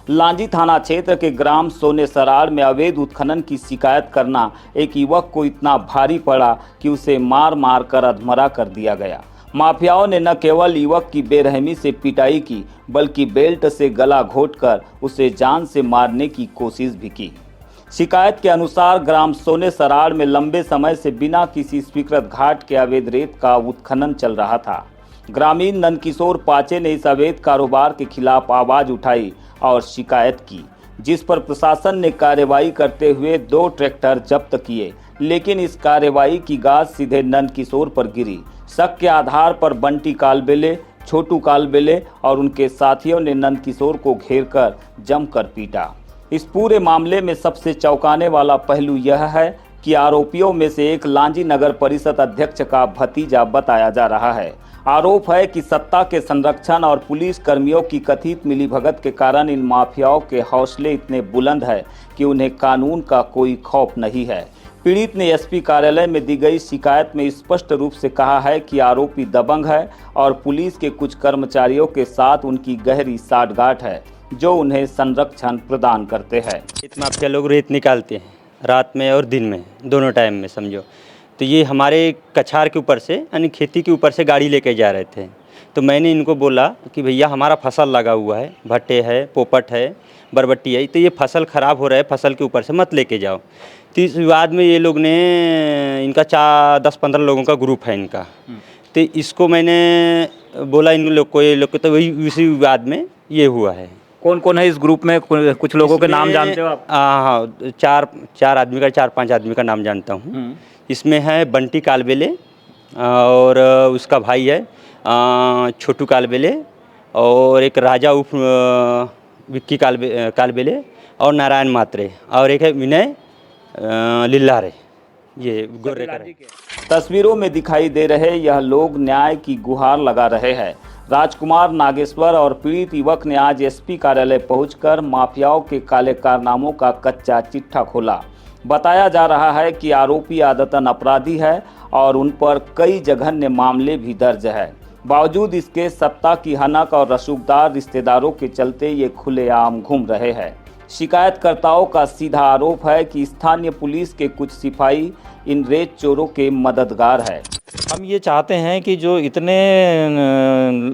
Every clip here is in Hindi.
लांजी थाना क्षेत्र के ग्राम सोनेसराड़ में अवैध उत्खनन की शिकायत करना एक युवक को इतना भारी पड़ा कि उसे मार मार कर अधमरा कर दिया गया। माफियाओं ने न केवल युवक की बेरहमी से पिटाई की बल्कि बेल्ट से गला घोंटकर उसे जान से मारने की कोशिश भी की। शिकायत के अनुसार ग्राम सोनेसराड़ में लंबे समय से बिना किसी स्वीकृत घाट के अवैध रेत का उत्खनन चल रहा था। ग्रामीण नंदकिशोर पाचे ने इस अवैध कारोबार के खिलाफ आवाज उठाई और शिकायत की, जिस पर प्रशासन ने कार्रवाई करते हुए 2 ट्रैक्टर जब्त किए, लेकिन इस कार्रवाई की गाज सीधे नंदकिशोर पर गिरी। शक के आधार पर बंटी कालबेले, छोटू कालबेले और उनके साथियों ने नंदकिशोर को घेरकर जमकर पीटा। इस पूरे मामले में सबसे चौंकाने वाला पहलू यह है कि आरोपियों में से एक लांजी नगर परिषद अध्यक्ष का भतीजा बताया जा रहा है। आरोप है कि सत्ता के संरक्षण और पुलिस कर्मियों की कथित मिलीभगत के कारण इन माफियाओं के हौसले इतने बुलंद है कि उन्हें कानून का कोई खौफ नहीं है। पीड़ित ने एसपी कार्यालय में दी गई शिकायत में स्पष्ट रूप से कहा है कि आरोपी दबंग है और पुलिस के कुछ कर्मचारियों के साथ उनकी गहरी साठगांठ है जो उन्हें संरक्षण प्रदान करते हैं। इस माफिया लोग रेत निकालते हैं रात में और दिन में, दोनों टाइम में समझो। तो ये हमारे कछार के ऊपर से यानी खेती के ऊपर से गाड़ी लेके जा रहे थे। तो मैंने इनको बोला कि भैया हमारा फसल लगा हुआ है, भट्टे है, पोपट है, बरबट्टी है, तो ये फसल ख़राब हो रहा है, फसल के ऊपर से मत लेके जाओ। तो इस विवाद में ये लोग ने, इनका 10-15 लोगों का ग्रुप है इनका। तो इसको मैंने बोला इन लोग को, ये लोग तो वही इसी विवाद में ये हुआ है। कौन कौन है इस ग्रुप में? कुछ लोगों के नाम जानते हो आप? हाँ, 4 आदमी का, 4-5 आदमी का नाम जानता हूँ। इसमें है बंटी कालबेले और उसका भाई है छोटू कालबेले और एक राजा उर्फ विक्की कालबेले और नारायण मात्रे और एक है विनय लिल्लारे। ये गोरे का तस्वीरों में दिखाई दे रहे यह लोग न्याय की गुहार लगा रहे हैं। राजकुमार नागेश्वर और पीड़ित युवक ने आज एसपी कार्यालय पहुंचकर माफियाओं के काले कारनामों का कच्चा चिट्ठा खोला। बताया जा रहा है कि आरोपी आदतन अपराधी है और उन पर कई जघन्य मामले भी दर्ज है। बावजूद इसके सत्ता की हनक और रसूखदार रिश्तेदारों के चलते ये खुलेआम घूम रहे हैं। शिकायतकर्ताओं का सीधा आरोप है कि स्थानीय पुलिस के कुछ सिपाही इन रेत चोरों के मददगार है। हम ये चाहते हैं कि जो इतने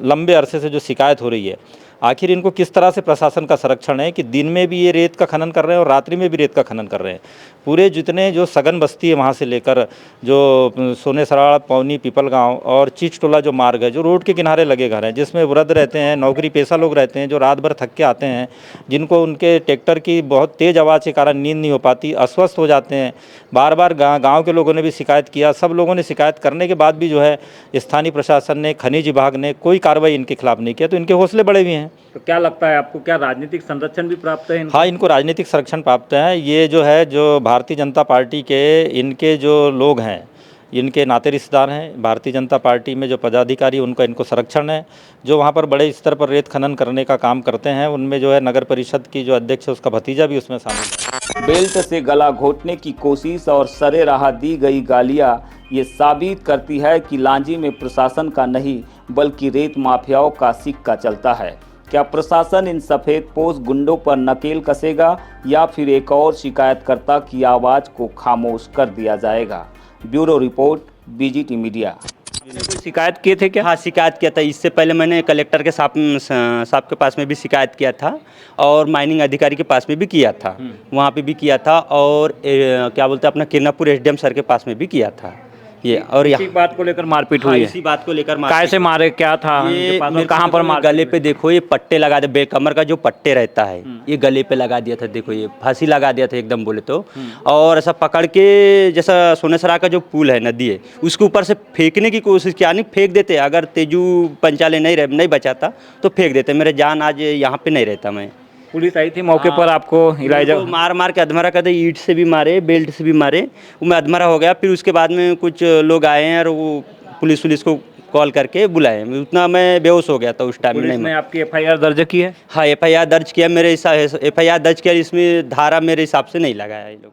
लंबे अरसे से जो शिकायत हो रही है, आखिर इनको किस तरह से प्रशासन का संरक्षण है कि दिन में भी ये रेत का खनन कर रहे हैं और रात्रि में भी रेत का खनन कर रहे हैं। पूरे जितने जो सघन बस्ती है वहाँ से लेकर जो सोनेसराड़, पौनी, पीपल गांव और चीचटोला जो मार्ग है, जो रोड के किनारे लगे घर हैं, जिसमें वृद्ध रहते हैं, नौकरी पेशा लोग रहते हैं, जो रात भर थक के आते हैं, जिनको उनके ट्रैक्टर की बहुत तेज़ आवाज़ के कारण नींद नहीं हो पाती, अस्वस्थ हो जाते हैं। बार बार गाँव के लोगों ने भी शिकायत किया। सब लोगों ने शिकायत करने के बाद भी जो है स्थानीय प्रशासन ने, खनिज विभाग ने कोई कार्रवाई इनके खिलाफ नहीं किया। तो इनके हौसले बड़े भी हैं। तो क्या लगता है आपको, क्या राजनीतिक संरक्षण भी प्राप्त है इनको? हाँ, इनको राजनीतिक संरक्षण प्राप्त है। ये जो है, जो भारतीय जनता पार्टी के इनके जो लोग हैं, इनके नाते रिश्तेदार हैं। भारतीय जनता पार्टी में जो पदाधिकारी, उनका इनको संरक्षण है। जो वहाँ पर बड़े स्तर पर रेत खनन करने का काम करते हैं, उनमें जो है नगर परिषद की जो अध्यक्ष है, उसका भतीजा भी उसमें शामिल है। बेल्ट से गला घोंटने की कोशिश और सरे राह दी गई गालियां ये साबित करती है कि लांजी में प्रशासन का नहीं बल्कि रेत माफियाओं का सिक्का चलता है। क्या प्रशासन इन सफ़ेद पोश गुंडों पर नकेल कसेगा या फिर एक और शिकायतकर्ता की आवाज़ को खामोश कर दिया जाएगा? Bureau report, BGT media. शिकायत किए थे क्या? हाँ, शिकायत किया था। इससे पहले मैंने कलेक्टर के साहब के पास में भी शिकायत किया था और माइनिंग अधिकारी के पास में भी किया था, वहाँ पे भी किया था और क्या बोलते हैं अपना किरनापुर एसडीएम सर के पास में भी किया था। ये और इसी बात को लेकर मारपीट हुई है? इसी बात को लेकर कैसे मारे, क्या था ये कहाँ पर मार? गले पे देखो, ये पट्टे लगा दे, बेकमर का जो पट्टे रहता है ये गले पे लगा दिया था। देखो ये फांसी लगा दिया था एकदम बोले तो। और ऐसा पकड़ के, जैसा सोनेसराड़ का जो पुल है, नदी है, उसके ऊपर से फेंकने की कोशिश किया। नहीं फेंक देते, अगर तेजू पंचाले नहीं बचाता तो फेंक देते। मेरे जान आज यहाँ पे नहीं रहता मैं। पुलिस आई थी मौके पर, आपको इलाज? मार के अधमरा कर दे, ईंट से भी मारे, बेल्ट से भी मारे, वो मैं अधमरा हो गया। फिर उसके बाद में कुछ लोग आए हैं और वो पुलिस को कॉल करके बुलाए। उतना मैं बेहोश हो गया था उस टाइम में। पुलिस ने आपकी एफआईआर दर्ज की है? हाँ, एफआईआर दर्ज किया। मेरे एफआईआर दर्ज किया, इसमें धारा मेरे हिसाब से नहीं लगाया ये लोग।